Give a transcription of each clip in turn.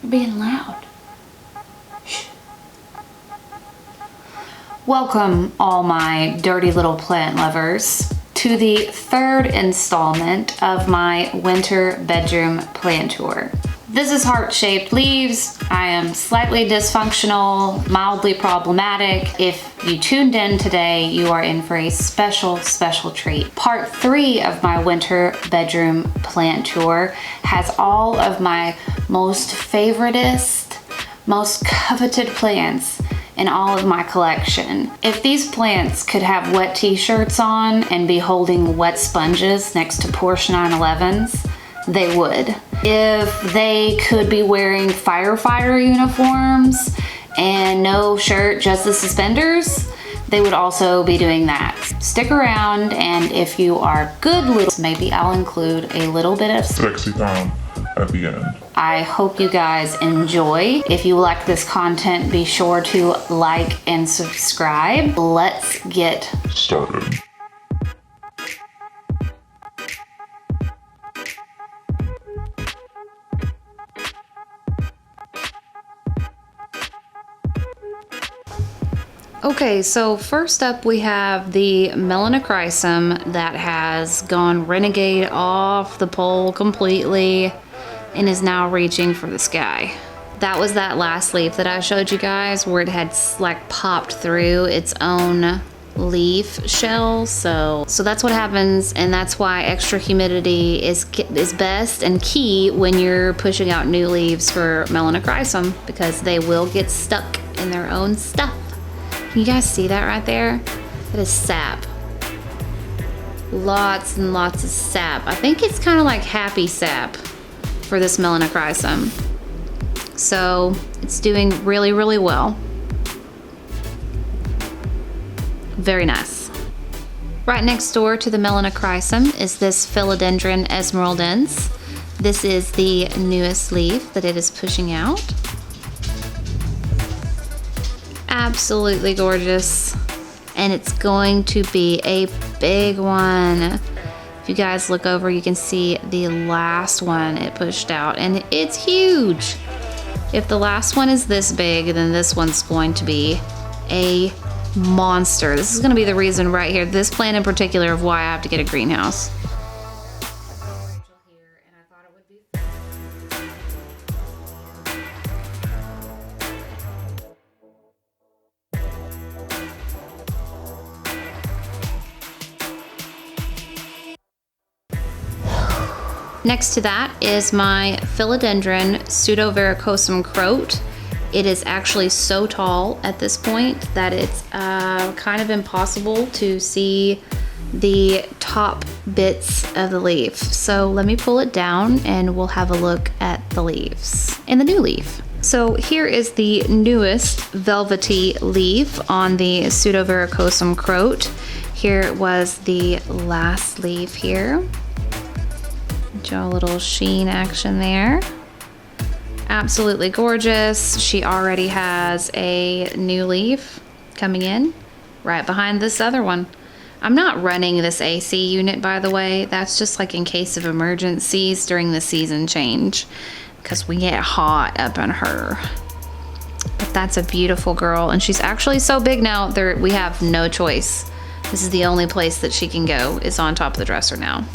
You're being loud. Shh. Welcome, all my dirty little plant lovers, to the third installment of my winter bedroom plant tour. This is heart-shaped leaves. I am slightly dysfunctional, mildly problematic. If you tuned in today, you are in for a special, special treat. Part 3 of my winter bedroom plant tour has all of my most favoritist, most coveted plants in all of my collection. If these plants could have wet t-shirts on and be holding wet sponges next to Porsche 911s, they would. If they could be wearing firefighter uniforms and no shirt, just the suspenders, they would also be doing that. Stick around, and if you are good little, maybe I'll include a little bit of sexy time at the end. I hope you guys enjoy. If you like this content, be sure to like and subscribe. Let's get started. Okay, so first up we have the MELANOCHRYSUM that has gone renegade off the pole completely and is now reaching for the sky. That was that last leaf that I showed you guys where it had like popped through its own leaf shell. So that's what happens, and that's why extra humidity is best and key when you're pushing out new leaves for MELANOCHRYSUM, because they will get stuck in their own stuff. Can you guys see that right there? That is sap. Lots and lots of sap. I think it's kind of like happy sap for this MELANOCHRYSUM. So it's doing really, really well. Very nice. Right next door to the MELANOCHRYSUM is this Philodendron ESMERALDENSE. This is the newest leaf that it is pushing out. Absolutely gorgeous, and it's going to be a big one. If you guys look over, you can see the last one it pushed out, and it's huge. If the last one is this big, then this one's going to be a monster. This is going to be the reason right here, this plant in particular, of why I have to get a greenhouse. Next to that is my Philodendron PSEUDOVERRUCOSUM CROAT. It is actually so tall at this point that it's kind of impossible to see the top bits of the leaf. So let me pull it down and we'll have a look at the leaves and the new leaf. So here is the newest velvety leaf on the PSEUDOVERRUCOSUM CROAT. Here was the last leaf here. Draw a little sheen action there. Absolutely gorgeous. She already has a new leaf coming in right behind this other one. I'm not running this AC unit, by the way. That's just like in case of emergencies during the season change, because we get hot up on her. But that's a beautiful girl, and she's actually so big now that we have no choice. This is the only place that she can go, is on top of the dresser now.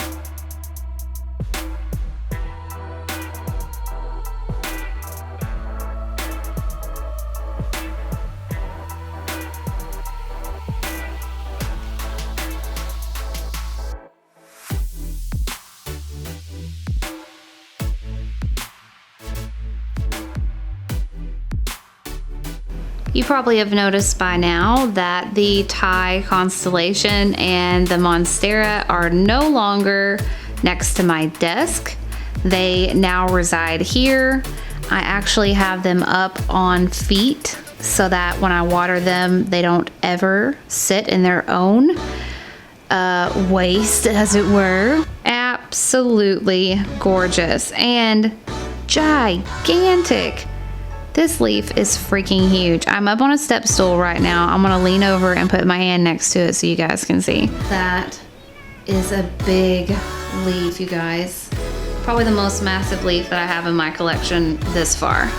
You probably have noticed by now that the Tai Constellation and the Monstera are no longer next to my desk. They now reside here. I actually have them up on feet so that when I water them, they don't ever sit in their own waste, as it were. Absolutely gorgeous and gigantic. This leaf is freaking huge. I'm up on a step stool right now. I'm gonna lean over and put my hand next to it so you guys can see. That is a big leaf, you guys. Probably the most massive leaf that I have in my collection this far.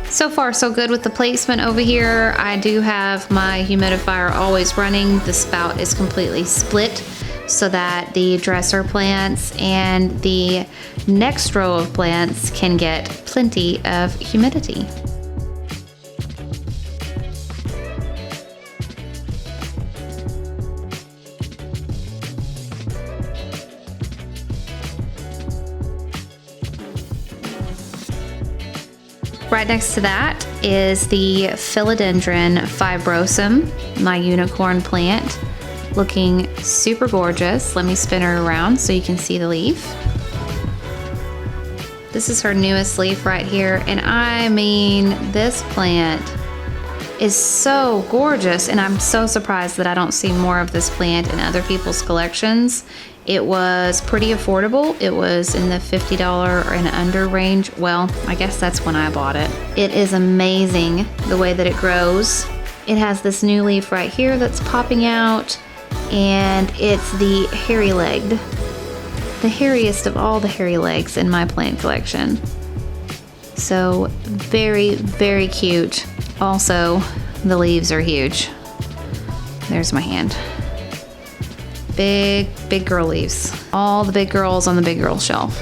So far so good with the placement over here. I do have my humidifier always running. The spout is completely split so that the dresser plants and the next row of plants can get plenty of humidity. Right next to that is the Philodendron FIBROSUM, my unicorn plant, looking super gorgeous. Let me spin her around so you can see the leaf. This is her newest leaf right here, and I mean, this plant is so gorgeous, and I'm so surprised that I don't see more of this plant in other people's collections. It was pretty affordable. It was in the $50 and under range. Well, I guess that's when I bought it. It is amazing the way that it grows. It has this new leaf right here that's popping out, and it's the hairy-legged. The hairiest of all the hairy legs in my plant collection. So very, very cute. Also, the leaves are huge. There's my hand. Big, big girl leaves. All the big girls on the big girl shelf.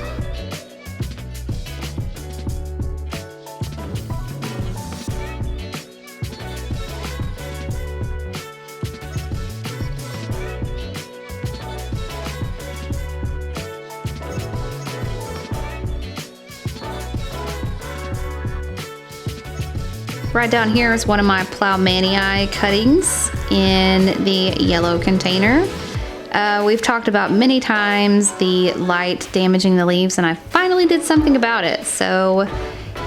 Right down here is one of my Plowmanii cuttings in the yellow container. We've talked about many times the light damaging the leaves, and I finally did something about it. So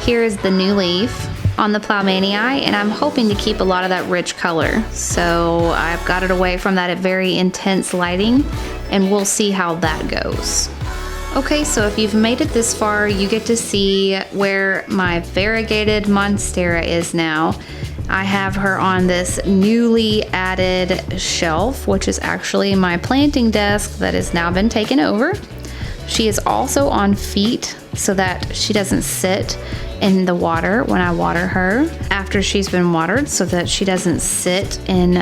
here's the new leaf on the Plowmanii, and I'm hoping to keep a lot of that rich color. So I've got it away from that very intense lighting, and we'll see how that goes. Okay, so if you've made it this far, you get to see where my Variegated Monstera is now. I have her on this newly added shelf, which is actually my planting desk that has now been taken over. She is also on feet so that she doesn't sit in the water when I water her after she's been watered, so that she doesn't sit in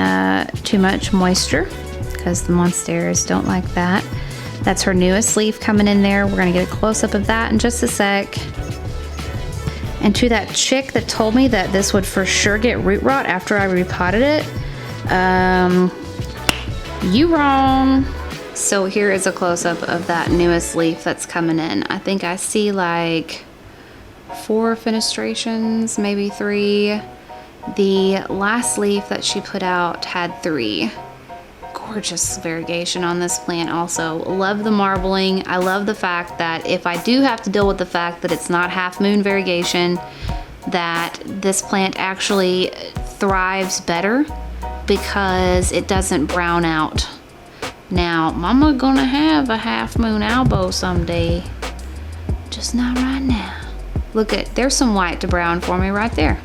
too much moisture, because the Monsteras don't like that. That's her newest leaf coming in there. We're gonna get a close-up of that in just a sec. And to that chick that told me that this would for sure get root rot after I repotted it, you wrong. So here is a close-up of that newest leaf that's coming in. I think I see like 4 fenestrations, maybe 3. The last leaf that she put out had 3. Gorgeous variegation on this plant also. Love the marbling. I love the fact that if I do have to deal with the fact that it's not half moon variegation, that this plant actually thrives better because it doesn't brown out. Now, mama gonna have a half moon albo someday, just not right now. Look at, there's some white to brown for me right there.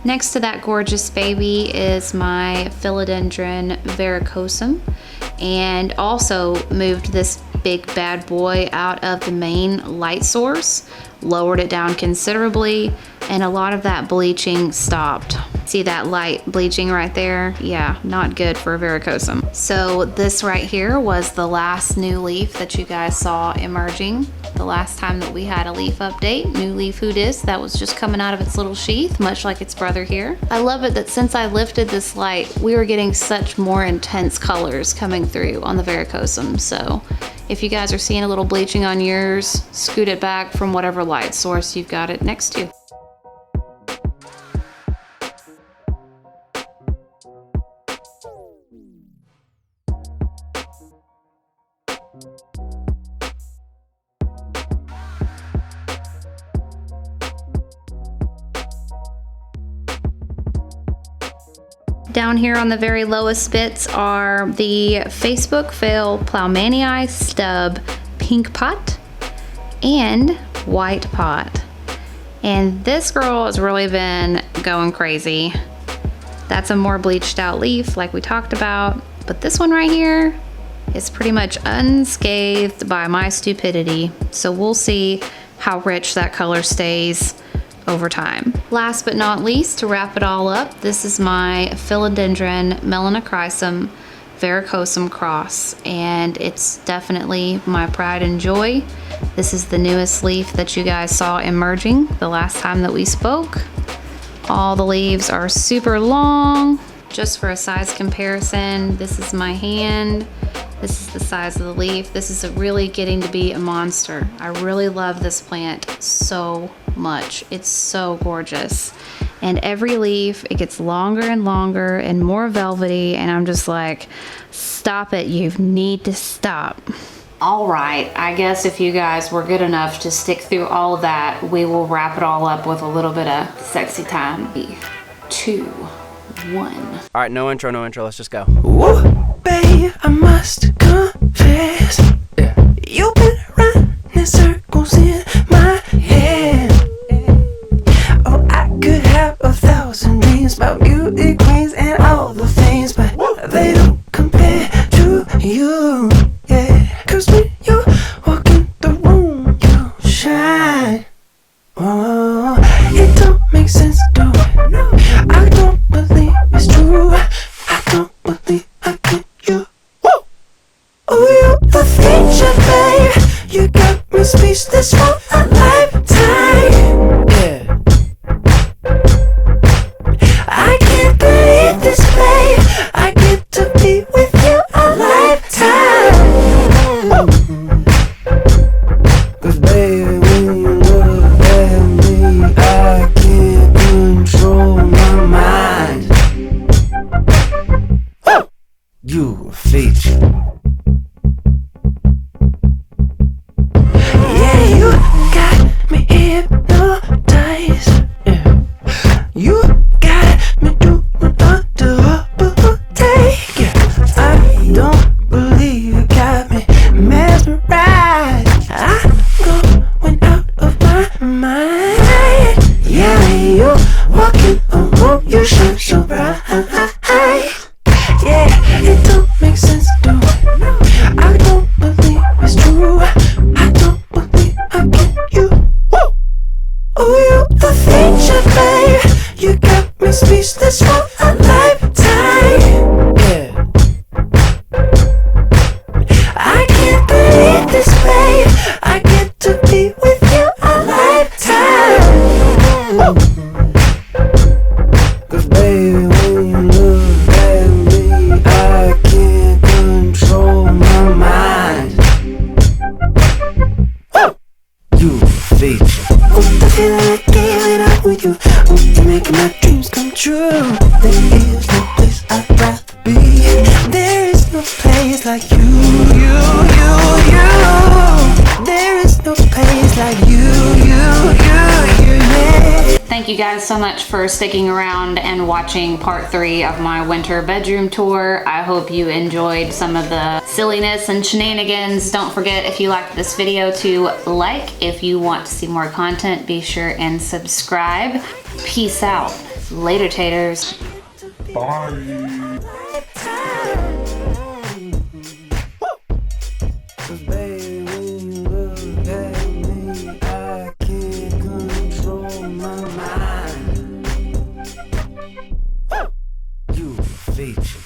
Next to that gorgeous baby is my Philodendron verrucosum, and also moved this big bad boy out of the main light source, lowered it down considerably, and a lot of that bleaching stopped. See that light bleaching right there? Yeah, not good for a verrucosum. So this right here was the last new leaf that you guys saw emerging the last time that we had a leaf update. New leaf who dis, that was just coming out of its little sheath, much like its brother here. I love it that since I lifted this light, we were getting such more intense colors coming through on the verrucosum. So if you guys are seeing a little bleaching on yours, scoot it back from whatever light source you've got it next to. Down here on the very lowest bits are the Facebook Fail Plowmanii Stub Pink Pot and White Pot. And this girl has really been going crazy. That's a more bleached out leaf like we talked about. But this one right here is pretty much unscathed by my stupidity. So we'll see how rich that color stays over time. Last but not least, to wrap it all up, this is my Philodendron MELANOCHRYSUM verrucosum cross, and it's definitely my pride and joy. This is the newest leaf that you guys saw emerging the last time that we spoke. All the leaves are super long. Just for a size comparison, this is my hand. This is the size of the leaf. This is really getting to be a monster. I really love this plant so much. It's so gorgeous. And every leaf, it gets longer and longer and more velvety, and I'm just like, stop it, you need to stop. All right, I guess if you guys were good enough to stick through all of that, we will wrap it all up with a little bit of sexy time. 3, 2, 1. All right, no intro, let's just go. Woo, babe, I must confess, Yeah. you've been running circles in my head. Oh, I could have 1,000 dreams about beauty queens and all the things, but they don't compare to you. Yeah, 'cause when you walk in the room, you shine. Oh, it don't make sense, do it? No, I don't believe it's true. I don't believe I get you. Woo! Oh, you the feature, babe. You got me speechless for a lifetime. Yeah. I can't believe this, babe. I get to be with you a lifetime. 'Cause baby, when you look at me, I can't control my mind. Oh, you a feature. Yeah, you got me hypnotized. Yeah. You got me doing the double take. Yeah. I don't believe you got me mesmerized. I'm going out of my mind. Yeah, you walking around, you shine so bright. Yeah, it don't make sense, do it? I don't believe it's true. I don't believe I get you. Woo! Oh, you the feature, babe. You got me speechless for a lifetime. Yeah. I can't believe this, babe. I get to be with you a lifetime. Woo! 'Cause baby, when you look at me, I can't control my mind. Woo! You feature. Oh, I feel like giving up with you. Oh, you're making my dreams come true. There is no place I'd rather be. There is no place like you. There is no place like you. Yeah. Thank you guys so much for sticking around and watching part 3 of my winter bedroom tour. I hope you enjoyed some of the silliness and shenanigans. Don't forget, if you liked this video, to like. If you want to see more content, be sure and subscribe. Peace out. Later, taters. Bye. 'Cause baby, when you look at me, I can't control my mind. You feature.